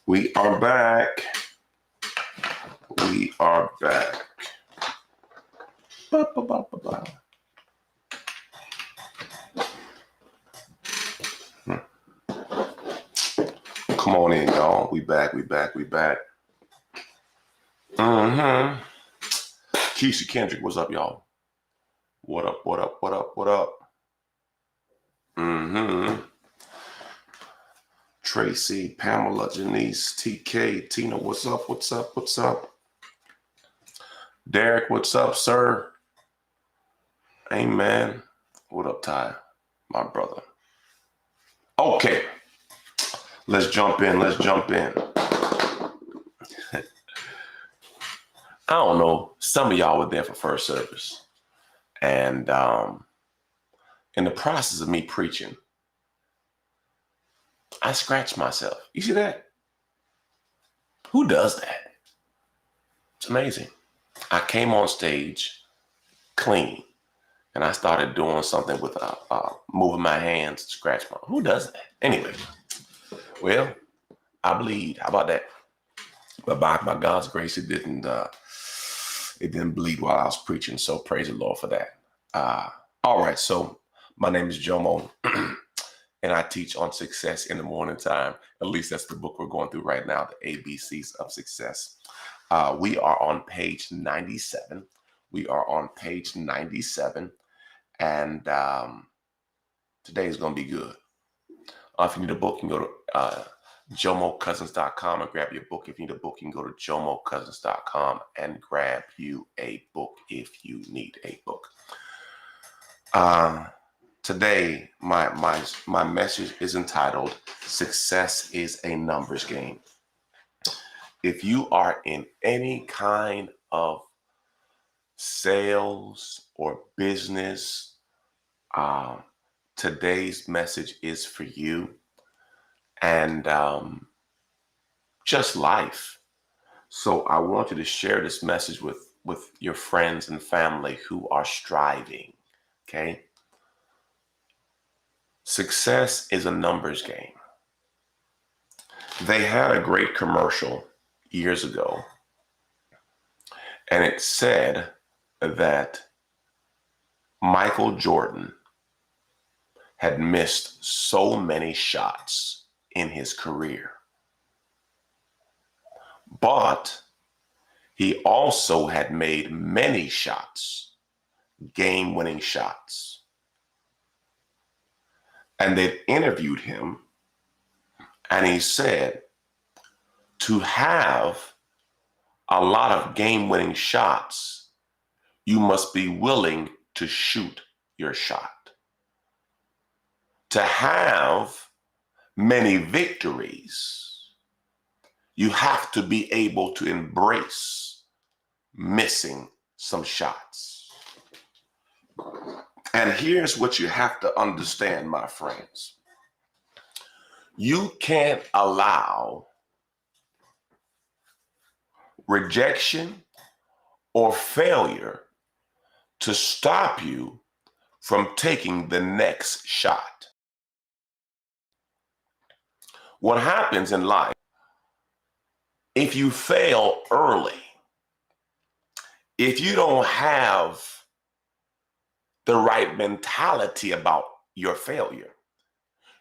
We are back. We are back. Come on in, y'all. We back. Keisha Kendrick, what's up, y'all? What up? Tracy, Pamela, Janice, TK, Tina, what's up? Derek, what's up, sir? Amen. What up, Ty, my brother? Okay, let's jump in. I don't know, some of y'all were there for first service. And in the process of me preaching, I scratched myself. You see that? Who does that? It's amazing. I came on stage clean, and I started doing something with moving my hands to scratch my. Who does that? Anyway, well, I bleed. How about that? But by God's grace, it didn't bleed while I was preaching. So praise the Lord for that. All right. So my name is Jomo, and I teach on success in the morning time. At least that's the book we're going through right now, the ABCs of Success. We are on page 97. And today is going to be good. If you need a book, you can go to JomoCousins.com and grab your book. If you need a book, you can go to JomoCousins.com and grab you a book if you need a book. Today, my message is entitled, Success is a Numbers Game. If you are in any kind of sales or business, today's message is for you, and just life. So I want you to share this message with your friends and family who are striving, okay? Success is a numbers game. They had a great commercial years ago, and it said that Michael Jordan had missed so many shots in his career, but he also had made many shots, game-winning shots. And they interviewed him, and he said, to have a lot of game-winning shots, you must be willing to shoot your shot. To have many victories, you have to be able to embrace missing some shots. And here's what you have to understand, my friends. You can't allow rejection or failure to stop you from taking the next shot. What happens in life, if you fail early, if you don't have the right mentality about your failure,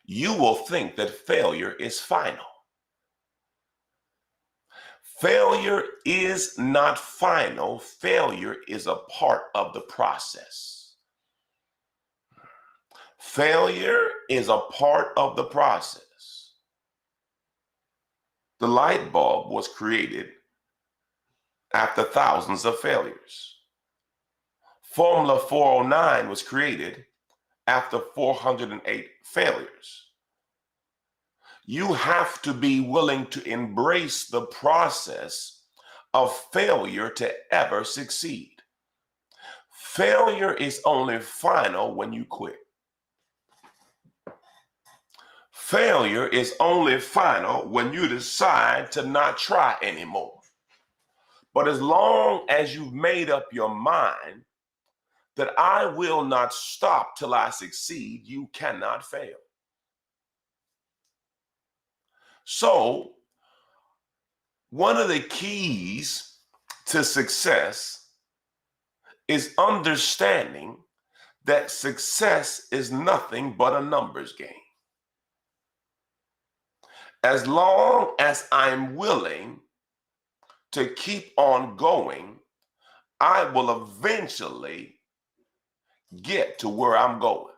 you will think that failure is final. Failure is not final. Failure is a part of the process. Failure is a part of the process. The light bulb was created after thousands of failures. Formula 409 was created after 408 failures. You have to be willing to embrace the process of failure to ever succeed. Failure is only final when you quit. Failure is only final when you decide to not try anymore. But as long as you've made up your mind that I will not stop till I succeed, you cannot fail. So One of the keys to success is understanding that success is nothing but a numbers game. As long as I'm willing to keep on going, I will eventually get to where I'm going.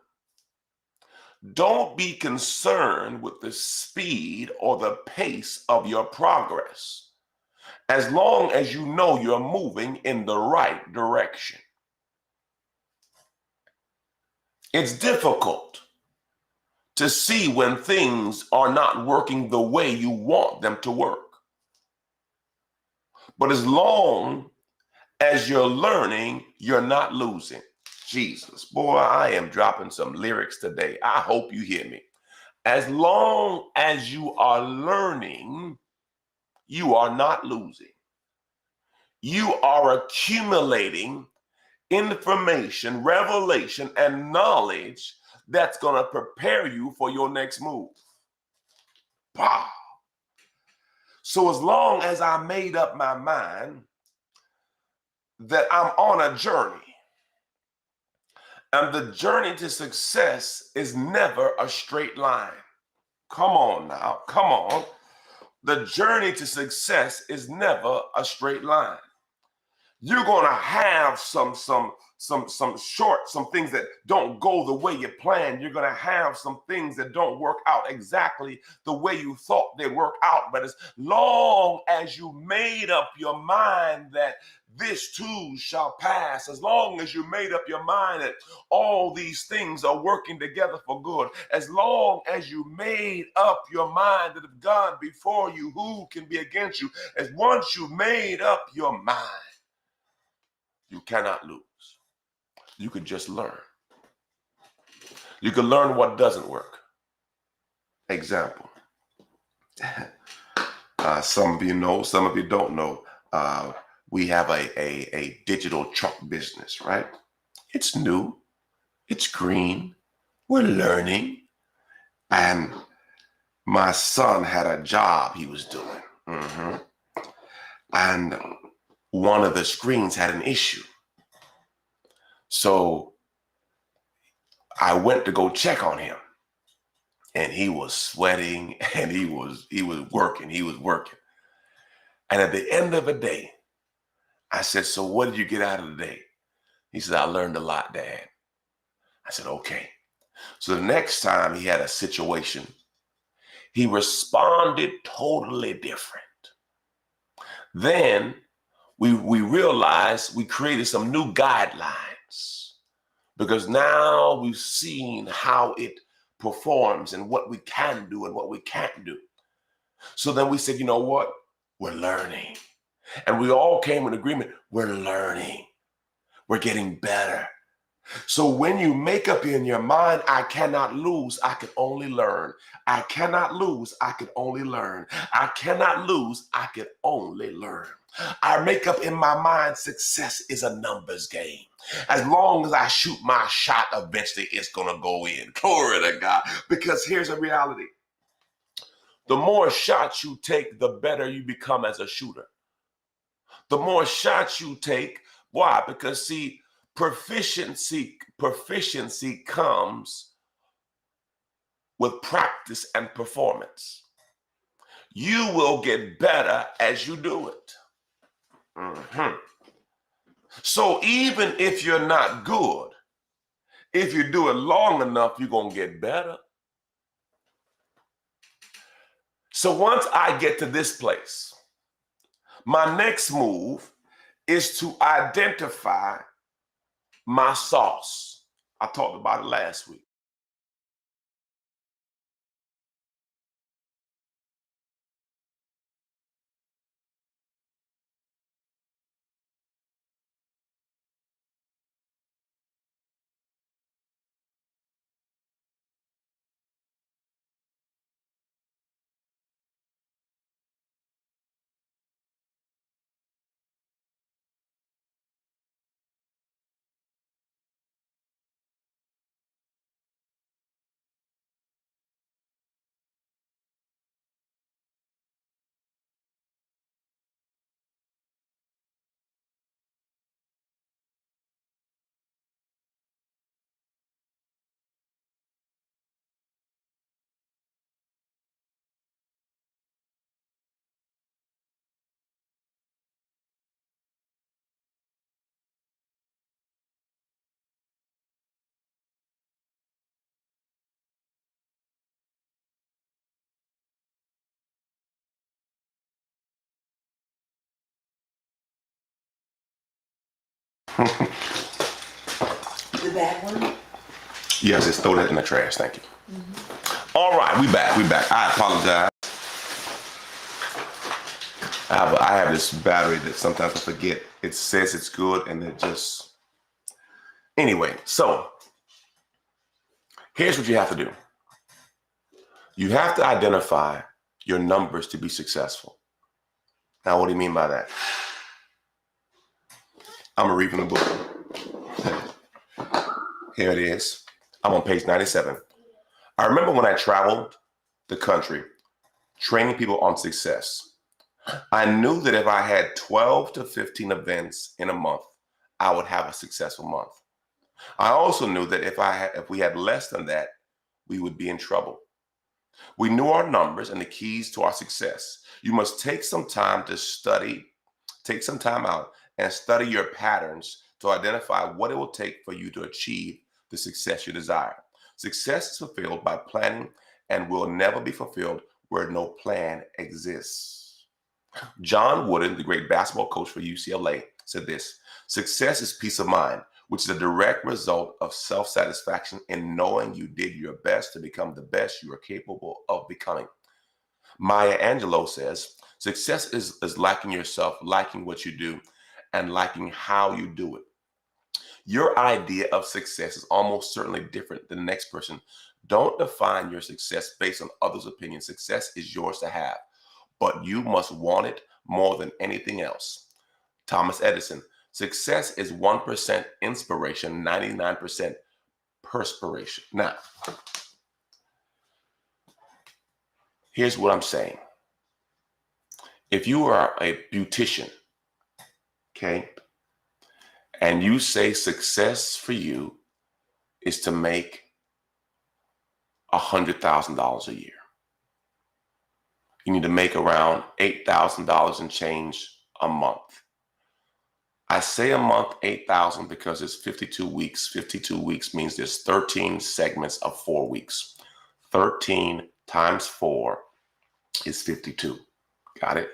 Don't be concerned with the speed or the pace of your progress, as long as you know you're moving in the right direction. It's difficult to see when things are not working the way you want them to work. But as long as you're learning, you're not losing. Jesus, boy, I am dropping some lyrics today. I hope you hear me. As long as you are learning, you are not losing. You are accumulating information, revelation, and knowledge that's going to prepare you for your next move. Wow. So as long as I made up my mind that I'm on a journey, and the journey to success is never a straight line. Come on now, come on. The journey to success is never a straight line. You're gonna have some things that don't go the way you planned. You're gonna have some things that don't work out exactly the way you thought they'd work out. But as long as you made up your mind that this too shall pass, as long as you made up your mind that all these things are working together for good, as long as you made up your mind that if God before you, who can be against you? As once you made up your mind, you cannot lose. You can just learn. You can learn what doesn't work. Example. Some of you know, some of you don't know. We have a digital truck business, right? It's new. It's green. We're learning. And my son had a job he was doing. And one of the screens had an issue. So I went to go check on him. And he was sweating and he was working. And at the end of the day, I said, so what did you get out of the day? He said, I learned a lot, Dad. I said, okay. So the next time he had a situation, he responded totally different. Then we realized we created some new guidelines because now we've seen how it performs and what we can do and what we can't do. So then we said, you know what? We're learning. And we all came in agreement. We're learning. We're getting better. So when you make up in your mind, I cannot lose, I can only learn. I cannot lose, I can only learn. I cannot lose, I can only learn. I make up in my mind, success is a numbers game. As long as I shoot my shot, eventually it's going to go in. Glory to God. Because here's a reality. The more shots you take, the better you become as a shooter. The more shots you take, why? Because see, proficiency comes with practice and performance. You will get better as you do it. So even if you're not good, if you do it long enough, you're going to get better. So once I get to this place, my next move is to identify my sauce. I talked about it last week. The bad one? Yes, just throw that in the trash. Thank you. Mm-hmm. All right, we back. I apologize. I have this battery that sometimes I forget. It says it's good, and it just... Anyway, so here's what you have to do. You have to identify your numbers to be successful. Now, what do you mean by that? I'm going to read from the book. Here it is. I'm on page 97. I remember when I traveled the country training people on success. I knew that if I had 12 to 15 events in a month, I would have a successful month. I also knew that if we had less than that, we would be in trouble. We knew our numbers and the keys to our success. You must take some time out and study your patterns to identify what it will take for you to achieve the success you desire. Success is fulfilled by planning and will never be fulfilled where no plan exists. John Wooden, the great basketball coach for UCLA, said this: success is peace of mind, which is a direct result of self-satisfaction in knowing you did your best to become the best you are capable of becoming. Maya Angelou says, success is liking yourself, liking what you do, and liking how you do it. Your idea of success is almost certainly different than the next person. Don't define your success based on others' opinions. Success is yours to have, but you must want it more than anything else. Thomas Edison: success is 1% inspiration, 99% perspiration. Now, here's what I'm saying. If you are a beautician, okay, and you say success for you is to make $100,000 a year, you need to make around $8,000 and change a month. I say a month, 8,000, because it's 52 weeks. 52 weeks means there's 13 segments of 4 weeks. 13 times 4 is 52. Got it?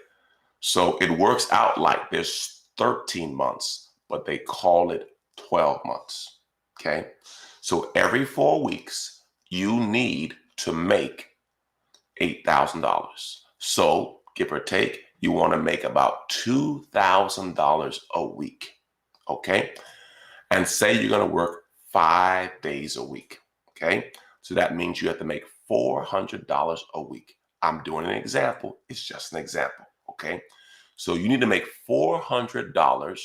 So it works out like there's 13 months, but they call it 12 months. Okay? So every 4 weeks, you need to make $8,000. So give or take, you want to make about $2,000 a week. Okay? And say you're going to work 5 days a week. Okay? So that means you have to make $400 a week. I'm doing an example. It's just an example. Okay? So you need to make $400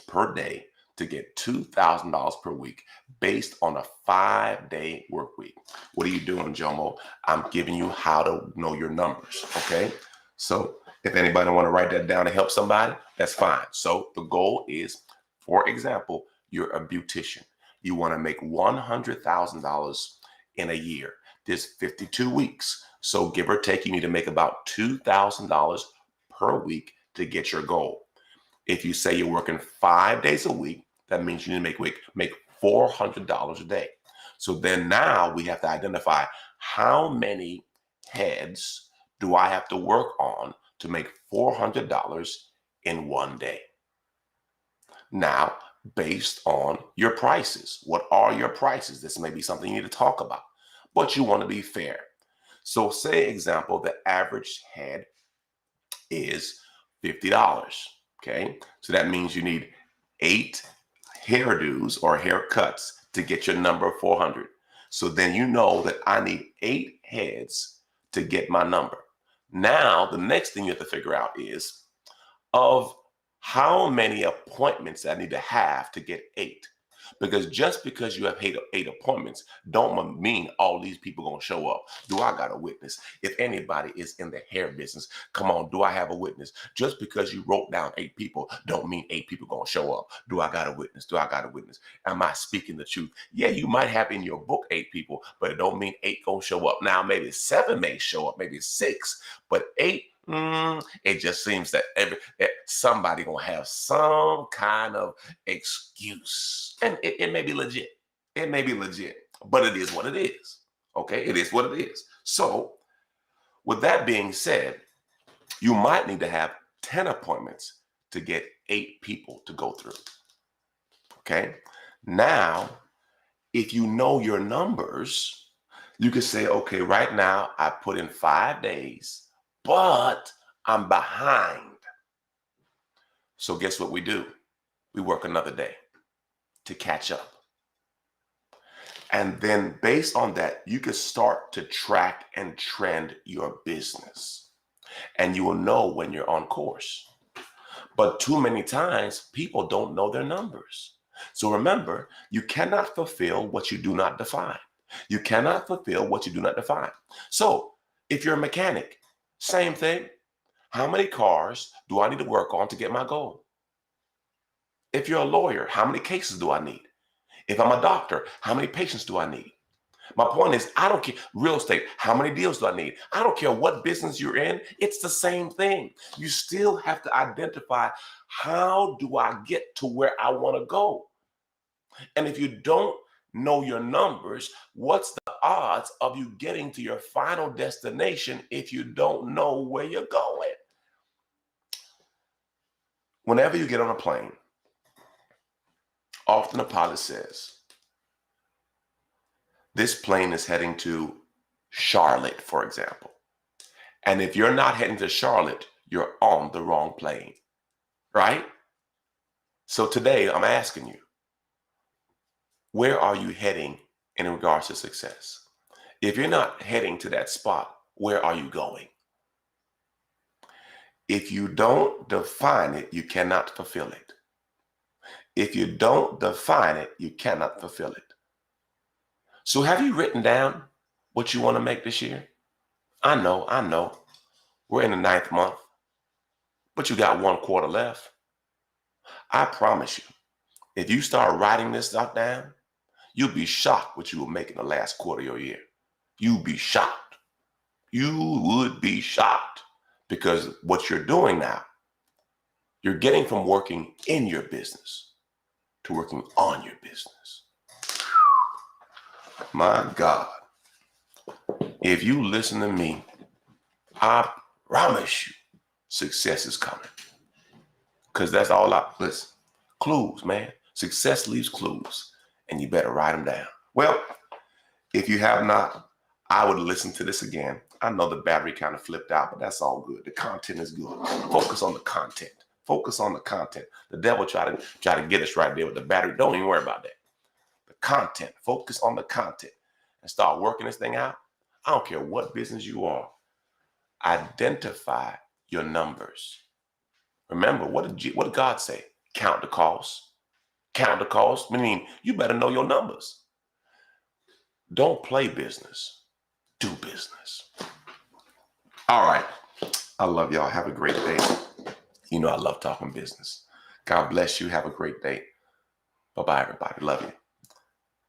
per day to get $2,000 per week based on a 5-day work week. What are you doing, Jomo? I'm giving you how to know your numbers, okay? So if anybody want to write that down to help somebody, that's fine. So the goal is, for example, you're a beautician. You want to make $100,000 in a year. There's 52 weeks. So give or take, you need to make about $2,000 per week to get your goal. If you say you're working 5 days a week, that means you need to make $400 a day. So then now we have to identify how many heads do I have to work on to make $400 in one day. Now, based on your prices, what are your prices? This may be something you need to talk about, but you want to be fair. So say, example, the average head is $50. Okay, so that means you need 8 hairdos or haircuts to get your number of 400. So then you know that I need 8 heads to get my number. Now, the next thing you have to figure out is of how many appointments I need to have to get 8. Because just because you have 8 appointments don't mean all these people gonna show up. Do I got a witness? If anybody is in the hair business, come on, do I have a witness? Just because you wrote down 8 people don't mean 8 people gonna show up. Do I got a witness? Do I got a witness? Am I speaking the truth? Yeah, you might have in your book 8 people, but it don't mean 8 gonna show up. Now maybe 7 may show up, maybe 6, but 8, it just seems that somebody gonna have some kind of excuse, and it may be legit. It may be legit, but it is what it is. Okay, it is what it is. So, with that being said, you might need to have 10 appointments to get 8 people to go through. Okay. Now, if you know your numbers, you can say, okay, right now I put in 5 days, but I'm behind. So guess what we do? We work another day to catch up. And then based on that, you can start to track and trend your business. And you will know when you're on course. But too many times, people don't know their numbers. So remember, you cannot fulfill what you do not define. You cannot fulfill what you do not define. So if you're a mechanic, same thing. How many cars do I need to work on to get my goal? If you're a lawyer, how many cases do I need? If I'm a doctor, how many patients do I need? My point is, I don't care. Real estate, how many deals do I need? I don't care what business you're in. It's the same thing. You still have to identify, how do I get to where I want to go? And if you don't know your numbers, what's the odds of you getting to your final destination if you don't know where you're going? Whenever you get on a plane, often a pilot says, this plane is heading to Charlotte, for example. And if you're not heading to Charlotte, you're on the wrong plane, right? So today I'm asking you, where are you heading in regards to success? If you're not heading to that spot, where are you going? If you don't define it, you cannot fulfill it. If you don't define it, you cannot fulfill it. So have you written down what you want to make this year? I know. We're in the 9th month, but you got 1 quarter left. I promise you, if you start writing this stuff down, you'll be shocked what you will make in the last quarter of your year. You'll be shocked. You would be shocked, because what you're doing now, you're getting from working in your business to working on your business. My God, if you listen to me, I promise you success is coming. Because that's all listen, clues, man. Success leaves clues, and you better write them down. Well, if you have not, I would listen to this again. I know the battery kind of flipped out, but that's all good. The content is good. Focus on the content. Focus on the content. The devil try to get us right there with the battery. Don't even worry about that. The content. Focus on the content and start working this thing out. I don't care what business you are. Identify your numbers. Remember, what did God say? Count the cost. Count the cost, meaning you better know your numbers. Don't play business. Do business. All right. I love y'all. Have a great day. You know I love talking business. God bless you. Have a great day. Bye-bye, everybody. Love you.